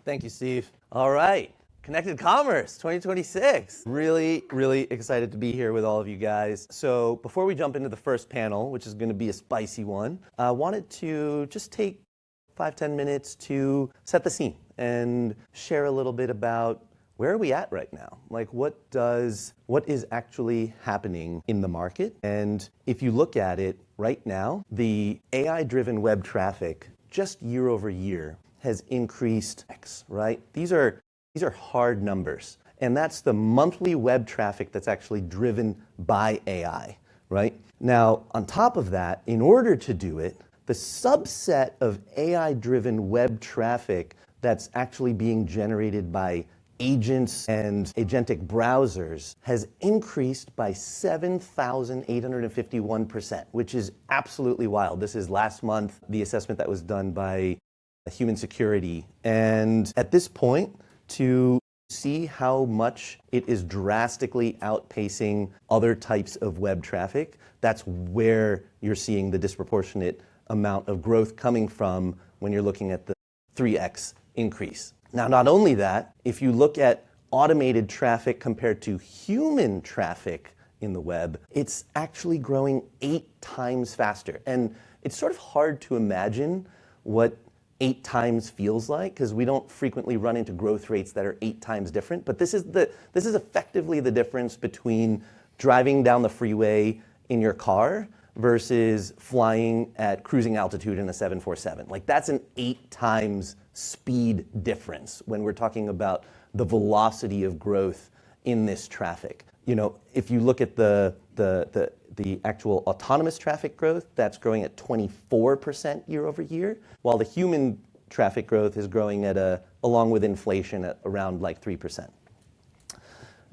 Thank you, Steve. All right, Connected Commerce 2026. Really, really excited to be here with all of you guys. So before we jump into the first panel, which is going to be a spicy one, I wanted to just take 5-10 minutes to set the scene and share a little bit about where are we at right now? Like what is actually happening in the market? And if you look at it right now, the AI-driven web traffic just year over year has increased X, right? These are hard numbers. And that's the monthly web traffic that's actually driven by AI, right? Now, on top of that, in order to do it, the subset of AI-driven web traffic that's actually being generated by agents and agentic browsers has increased by 7,851%, which is absolutely wild. This is last month, the assessment that was done by Human Security. And at this point, to see how much it is drastically outpacing other types of web traffic, that's where you're seeing the disproportionate amount of growth coming from when you're looking at the 3x increase. Now, not only that, if you look at automated traffic compared to human traffic in the web, it's actually growing 8 times faster. And it's sort of hard to imagine what 8 times feels like, because we don't frequently run into growth rates that are 8 times different. But this is effectively the difference between driving down the freeway in your car versus flying at cruising altitude in a 747. Like that's an 8 times speed difference when we're talking about the velocity of growth in this traffic. You know, if you look at the actual autonomous traffic growth, that's growing at 24% year over year, while the human traffic growth is growing at along with inflation at around like 3%.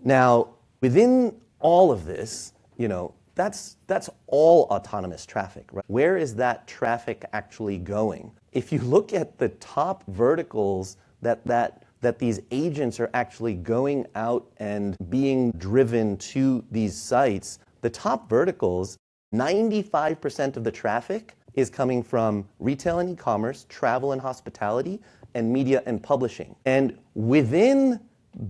Now, within all of this, you know, that's all autonomous traffic, right? Where is that traffic actually going? If you look at the top verticals that these agents are actually going out and being driven to these sites, the top verticals, 95% of the traffic is coming from retail and e-commerce, travel and hospitality, and media and publishing. And within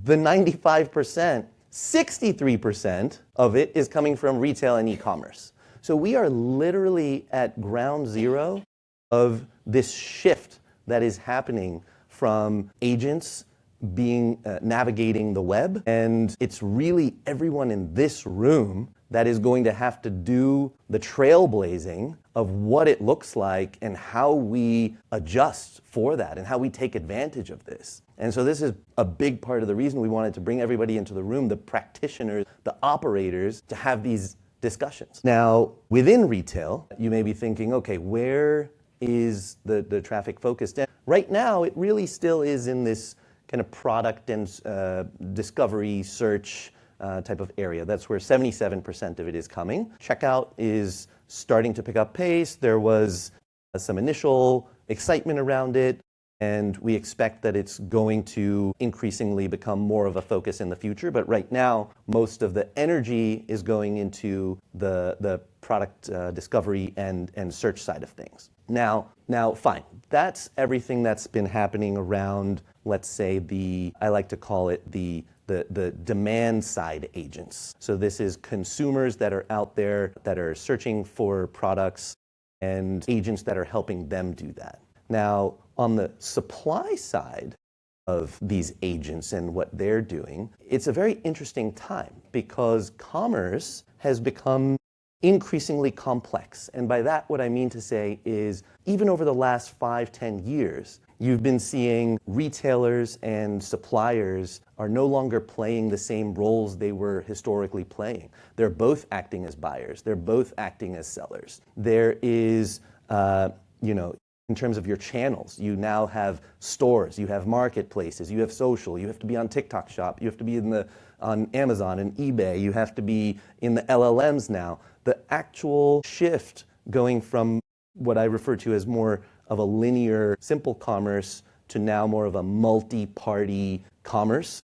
the 95%, 63% of it is coming from retail and e-commerce. So we are literally at ground zero of this shift that is happening from agents navigating the web. And it's really everyone in this room that is going to have to do the trailblazing of what it looks like and how we adjust for that and how we take advantage of this. And so this is a big part of the reason we wanted to bring everybody into the room, the practitioners, the operators, to have these discussions. Now, within retail, you may be thinking, okay, where is the traffic focused in? Right now, it really still is in this kind of product and discovery search type of area. That's where 77% of it is coming. Checkout is starting to pick up pace. There was some initial excitement around it, and we expect that it's going to increasingly become more of a focus in the future. But right now, most of the energy is going into the product discovery and search side of things. Now, fine. That's everything that's been happening around, let's say, I like to call it the demand side agents. So this is consumers that are out there that are searching for products and agents that are helping them do that. Now, on the supply side of these agents and what they're doing, it's a very interesting time because commerce has become increasingly complex. And by that, what I mean to say is even over the last 5-10 years, you've been seeing retailers and suppliers are no longer playing the same roles they were historically playing. They're both acting as buyers. They're both acting as sellers. There is, in terms of your channels, you now have stores, you have marketplaces, you have social, you have to be on TikTok Shop, you have to be on Amazon and eBay, you have to be in the LLMs now. The actual shift going from what I refer to as more of a linear, simple commerce to now more of a multi-party commerce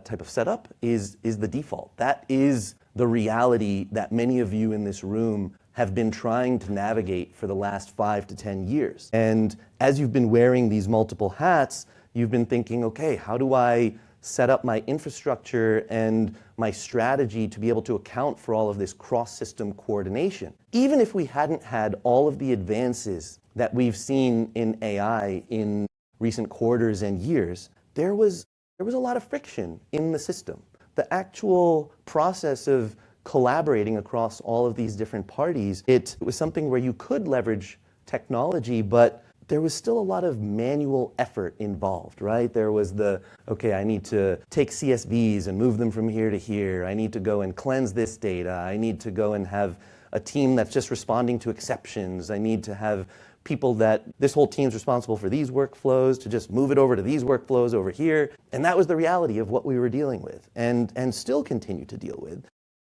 type of setup is the default. That is the reality that many of you in this room have been trying to navigate for the last 5 to 10 years. And as you've been wearing these multiple hats, you've been thinking, okay, how do I set up my infrastructure and my strategy to be able to account for all of this cross-system coordination? Even if we hadn't had all of the advances that we've seen in AI in recent quarters and years, there was a lot of friction in the system. The actual process of collaborating across all of these different parties, it was something where you could leverage technology, but there was still a lot of manual effort involved, right? There was okay, I need to take CSVs and move them from here to here. I need to go and cleanse this data. I need to go and have a team that's just responding to exceptions. I need to have people that this whole team's responsible for these workflows to just move it over to these workflows over here. And that was the reality of what we were dealing with and still continue to deal with.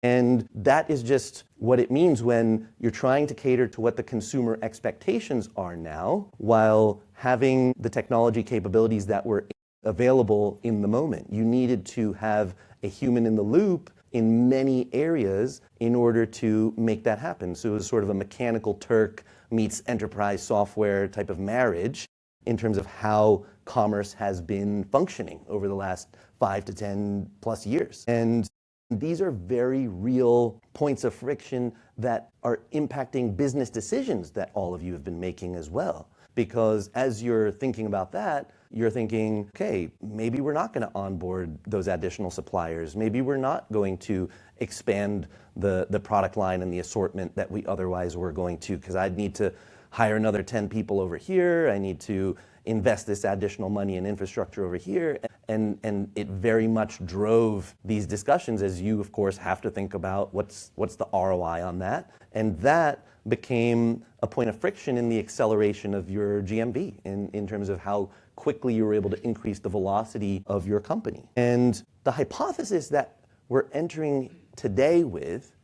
And that is just what it means when you're trying to cater to what the consumer expectations are now, while having the technology capabilities that were available in the moment. You needed to have a human in the loop in many areas in order to make that happen. So it was sort of a Mechanical Turk meets enterprise software type of marriage in terms of how commerce has been functioning over the last 5 to 10 plus years. And these are very real points of friction that are impacting business decisions that all of you have been making as well. Because as you're thinking about that, you're thinking, okay, maybe we're not going to onboard those additional suppliers. Maybe we're not going to expand the product line and the assortment that we otherwise were going to, because I'd need to hire another 10 people over here. I need to invest this additional money in infrastructure over here. And it very much drove these discussions, as you, of course, have to think about what's the ROI on that. And that became a point of friction in the acceleration of your GMV in terms of how quickly you were able to increase the velocity of your company. And the hypothesis that we're entering today with,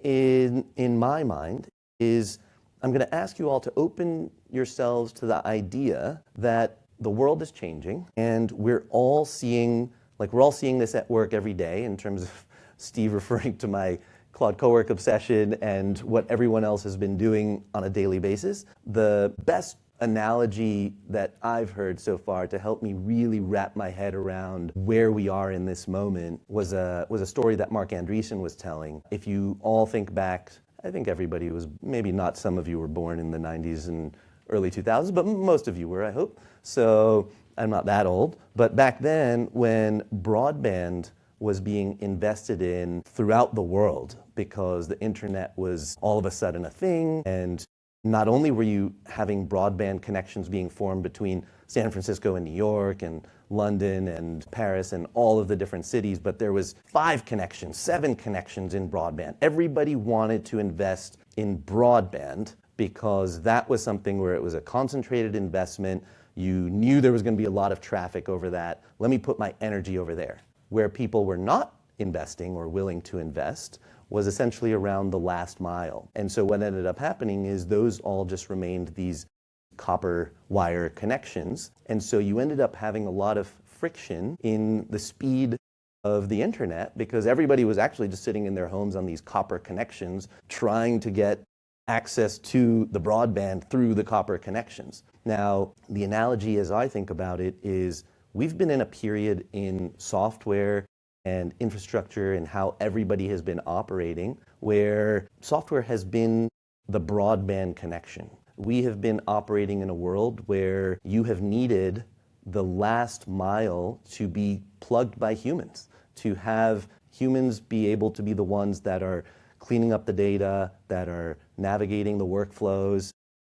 in my mind, is I'm going to ask you all to open yourselves to the idea that the world is changing, and we're all seeing this at work every day in terms of Steve referring to my Claude Cowork obsession and what everyone else has been doing on a daily basis. The best analogy that I've heard so far to help me really wrap my head around where we are in this moment was a story that Mark Andreessen was telling. If you all think back, I think everybody was, maybe not some of you were born in the 90s and early 2000s, but most of you were, I hope. So I'm not that old. But back then, when broadband was being invested in throughout the world, because the internet was all of a sudden a thing, and not only were you having broadband connections being formed between San Francisco and New York and London and Paris and all of the different cities, but there was 5 connections, 7 connections in broadband. Everybody wanted to invest in broadband because that was something where it was a concentrated investment. You knew there was going to be a lot of traffic over that. Let me put my energy over there. Where people were not investing or willing to invest was essentially around the last mile. And so what ended up happening is those all just remained these copper wire connections. And so you ended up having a lot of friction in the speed of the internet, because everybody was actually just sitting in their homes on these copper connections trying to get access to the broadband through the copper connections. Now, the analogy as I think about it is we've been in a period in software and infrastructure and how everybody has been operating where software has been the broadband connection. We have been operating in a world where you have needed the last mile to be plugged by humans, to have humans be able to be the ones that are cleaning up the data, that are navigating the workflows,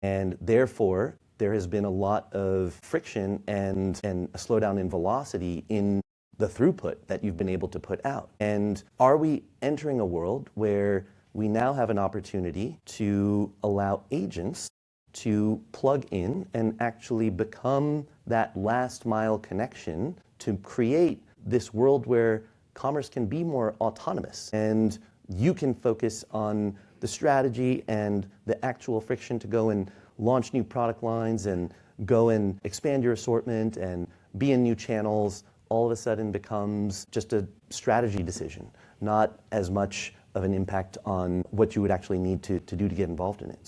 and therefore there has been a lot of friction and a slowdown in velocity in the throughput that you've been able to put out. And are we entering a world where we now have an opportunity to allow agents to plug in and actually become that last mile connection to create this world where commerce can be more autonomous and you can focus on the strategy and the actual friction to go and launch new product lines and go and expand your assortment and be in new channels, all of a sudden becomes just a strategy decision, not as much of an impact on what you would actually need to do to get involved in it.